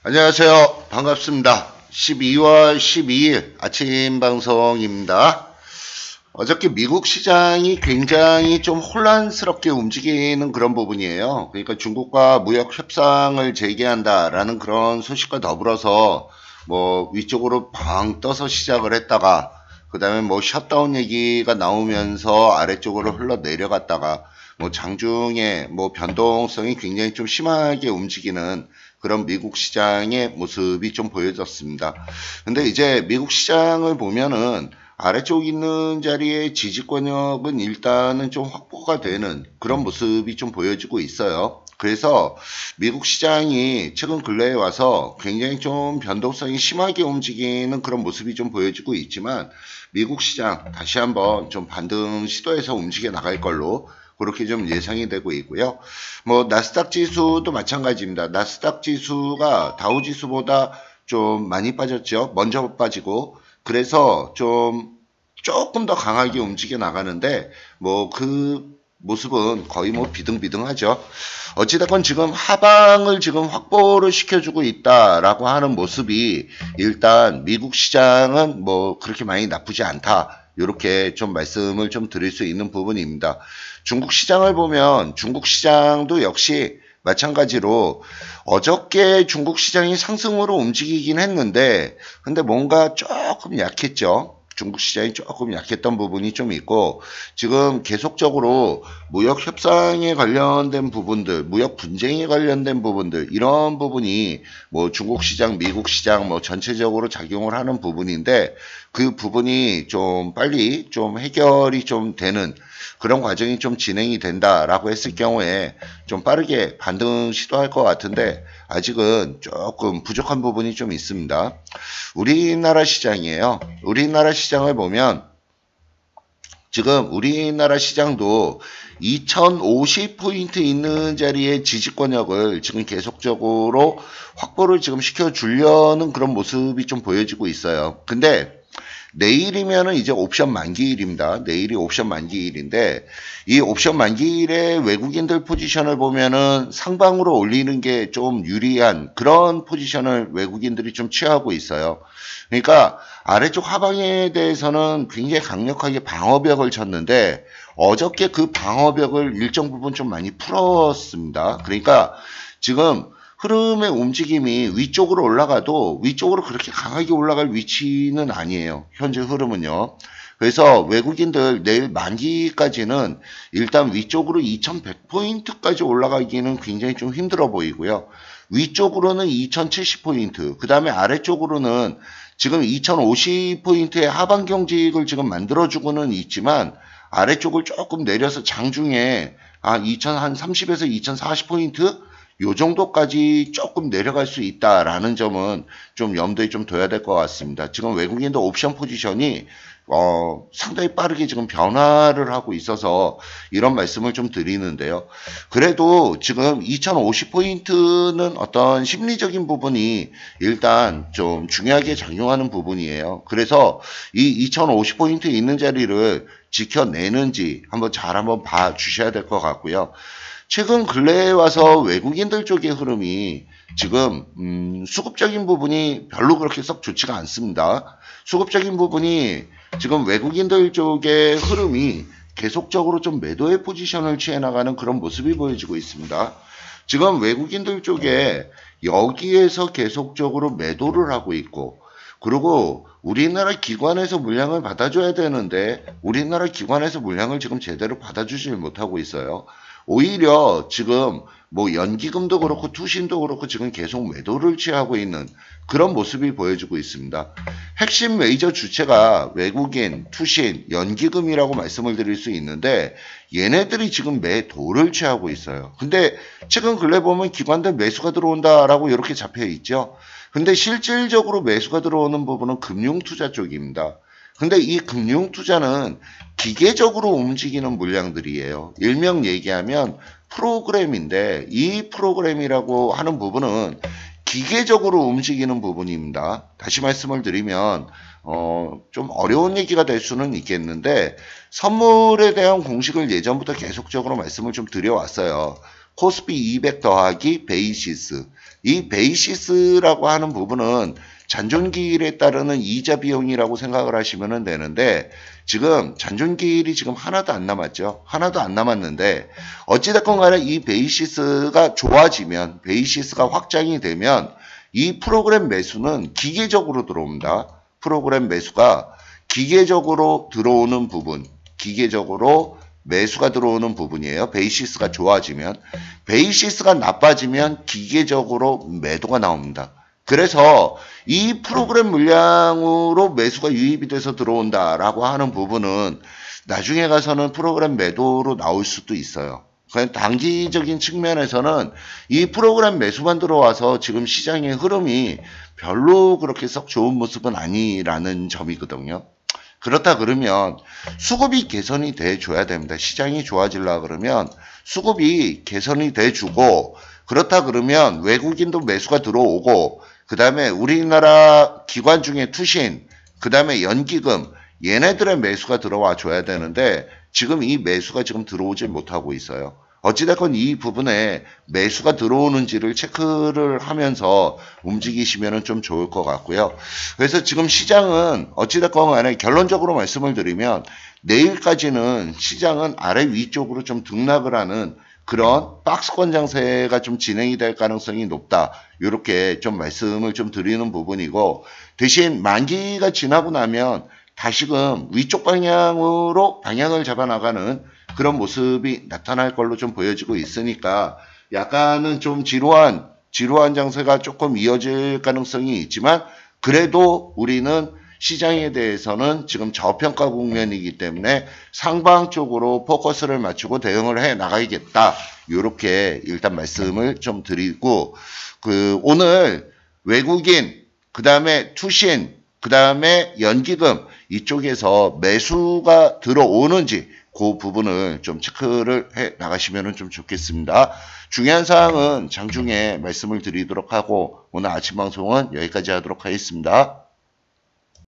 안녕하세요. 반갑습니다. 12월 12일 아침 방송입니다. 어저께 미국 시장이 굉장히 좀 혼란스럽게 움직이는 그런 부분이에요. 그러니까 중국과 무역 협상을 재개한다라는 그런 소식과 더불어서 위쪽으로 방 떠서 시작을 했다가 그 다음에 셧다운 얘기가 나오면서 아래쪽으로 흘러 내려갔다가 장중에 변동성이 굉장히 좀 심하게 움직이는 그런 미국 시장의 모습이 좀 보여졌습니다. 근데 이제 미국 시장을 보면은 아래쪽 있는 자리의 지지권역은 일단은 좀 확보가 되는 그런 모습이 좀 보여지고 있어요. 그래서 미국 시장이 최근 근래에 와서 굉장히 좀 변동성이 심하게 움직이는 그런 모습이 좀 보여지고 있지만 미국 시장 다시 한번 좀 반등 시도해서 움직여 나갈 걸로 그렇게 좀 예상이 되고 있고요. 나스닥 지수도 마찬가지입니다. 나스닥 지수가 다우 지수보다 좀 많이 빠졌죠. 먼저 빠지고 그래서 조금 더 강하게 움직여 나가는데 그 모습은 거의 비등비등하죠. 어찌됐건 지금 하방을 지금 확보를 시켜주고 있다라고 하는 모습이 일단 미국 시장은 그렇게 많이 나쁘지 않다. 이렇게 좀 말씀을 좀 드릴 수 있는 부분입니다. 중국 시장을 보면 중국 시장도 역시 마찬가지로 어저께 중국 시장이 상승으로 움직이긴 했는데 근데 뭔가 조금 약했죠. 중국 시장이 조금 약했던 부분이 좀 있고 지금 계속적으로 무역 협상에 관련된 부분들, 무역 분쟁에 관련된 부분들 이런 부분이 중국 시장, 미국 시장 전체적으로 작용을 하는 부분인데 그 부분이 좀 빨리 좀 해결이 좀 되는 그런 과정이 좀 진행이 된다라고 했을 경우에 좀 빠르게 반등 시도할 것 같은데 아직은 조금 부족한 부분이 좀 있습니다. 우리나라 시장이에요. 우리나라 시장을 보면 지금 우리나라 시장도 2050포인트 있는 자리의 지지권역을 지금 계속적으로 확보를 지금 시켜주려는 그런 모습이 좀 보여지고 있어요. 근데 내일이면은 이제 옵션 만기일입니다. 내일이 옵션 만기일인데 이 옵션 만기일에 외국인들 포지션을 보면은 상방으로 올리는 게 좀 유리한 그런 포지션을 외국인들이 좀 취하고 있어요. 그러니까 아래쪽 하방에 대해서는 굉장히 강력하게 방어벽을 쳤는데 어저께 그 방어벽을 일정 부분 좀 많이 풀었습니다. 그러니까 지금 흐름의 움직임이 위쪽으로 올라가도 위쪽으로 그렇게 강하게 올라갈 위치는 아니에요. 현재 흐름은요. 그래서 외국인들 내일 만기까지는 일단 위쪽으로 2100포인트까지 올라가기는 굉장히 좀 힘들어 보이고요. 위쪽으로는 2070포인트, 그 다음에 아래쪽으로는 지금 2050포인트의 하방 경직을 지금 만들어주고는 있지만 아래쪽을 조금 내려서 장중에 2030에서 2040포인트 요 정도까지 조금 내려갈 수 있다라는 점은 좀 염두에 좀 둬야 될 것 같습니다. 지금 외국인들 옵션 포지션이 상당히 빠르게 지금 변화를 하고 있어서 이런 말씀을 좀 드리는데요. 그래도 지금 2050포인트는 어떤 심리적인 부분이 일단 좀 중요하게 작용하는 부분이에요. 그래서 이 2050포인트 있는 자리를 지켜내는지 한번 봐 주셔야 될 것 같고요. 최근 근래에 와서 외국인들 쪽의 흐름이 지금 수급적인 부분이 별로 그렇게 썩 좋지가 않습니다. 수급적인 부분이 지금 외국인들 쪽의 흐름이 계속적으로 좀 매도의 포지션을 취해 나가는 그런 모습이 보여지고 있습니다. 지금 외국인들 쪽에 여기에서 계속적으로 매도를 하고 있고 그리고 우리나라 기관에서 물량을 받아줘야 되는데 우리나라 기관에서 물량을 지금 제대로 받아주질 못하고 있어요. 오히려 지금 연기금도 그렇고 투신도 그렇고 지금 계속 매도를 취하고 있는 그런 모습이 보여지고 있습니다. 핵심 메이저 주체가 외국인, 투신, 연기금이라고 말씀을 드릴 수 있는데 얘네들이 지금 매도를 취하고 있어요. 근데 최근 근래 보면 기관들 매수가 들어온다라고 이렇게 잡혀 있죠. 근데 실질적으로 매수가 들어오는 부분은 금융투자 쪽입니다. 근데 이 금융투자는 기계적으로 움직이는 물량들이에요. 일명 얘기하면 프로그램인데 이 프로그램이라고 하는 부분은 기계적으로 움직이는 부분입니다. 다시 말씀을 드리면 좀 어려운 얘기가 될 수는 있겠는데 선물에 대한 공식을 예전부터 계속적으로 말씀을 좀 드려왔어요. 코스피 200 더하기 베이시스. 이 베이시스라고 하는 부분은 잔존기일에 따르는 이자 비용이라고 생각을 하시면 되는데, 지금 잔존기일이 지금 하나도 안 남았죠. 하나도 안 남았는데, 어찌됐건 간에 이 베이시스가 좋아지면, 베이시스가 확장이 되면 이 프로그램 매수는 기계적으로 들어옵니다. 프로그램 매수가 기계적으로 들어오는 부분, 기계적으로 매수가 들어오는 부분이에요. 베이시스가 좋아지면. 베이시스가 나빠지면 기계적으로 매도가 나옵니다. 그래서 이 프로그램 물량으로 매수가 유입이 돼서 들어온다라고 하는 부분은 나중에 가서는 프로그램 매도로 나올 수도 있어요. 그냥 단기적인 측면에서는 이 프로그램 매수만 들어와서 지금 시장의 흐름이 별로 그렇게 썩 좋은 모습은 아니라는 점이거든요. 그렇다 그러면 수급이 개선이 돼줘야 됩니다. 시장이 좋아지려고 그러면 수급이 개선이 돼주고, 그렇다 그러면 외국인도 매수가 들어오고, 그 다음에 우리나라 기관 중에 투신, 그 다음에 연기금, 얘네들의 매수가 들어와 줘야 되는데 지금 이 매수가 지금 들어오질 못하고 있어요. 어찌됐건 이 부분에 매수가 들어오는지를 체크를 하면서 움직이시면 좀 좋을 것 같고요. 그래서 지금 시장은 어찌됐건 간에 결론적으로 말씀을 드리면 내일까지는 시장은 아래 위쪽으로 좀 등락을 하는 그런 박스권 장세가 좀 진행이 될 가능성이 높다. 이렇게 좀 말씀을 좀 드리는 부분이고, 대신 만기가 지나고 나면 다시금 위쪽 방향으로 방향을 잡아 나가는 그런 모습이 나타날 걸로 좀 보여지고 있으니까 약간은 좀 지루한 장세가 조금 이어질 가능성이 있지만, 그래도 우리는 시장에 대해서는 지금 저평가 국면이기 때문에 상방 쪽으로 포커스를 맞추고 대응을 해 나가야겠다. 이렇게 일단 말씀을 좀 드리고, 오늘 외국인, 그 다음에 투신, 그 다음에 연기금 이쪽에서 매수가 들어오는지 그 부분을 좀 체크를 해 나가시면 좀 좋겠습니다. 중요한 사항은 장중에 말씀을 드리도록 하고 오늘 아침 방송은 여기까지 하도록 하겠습니다.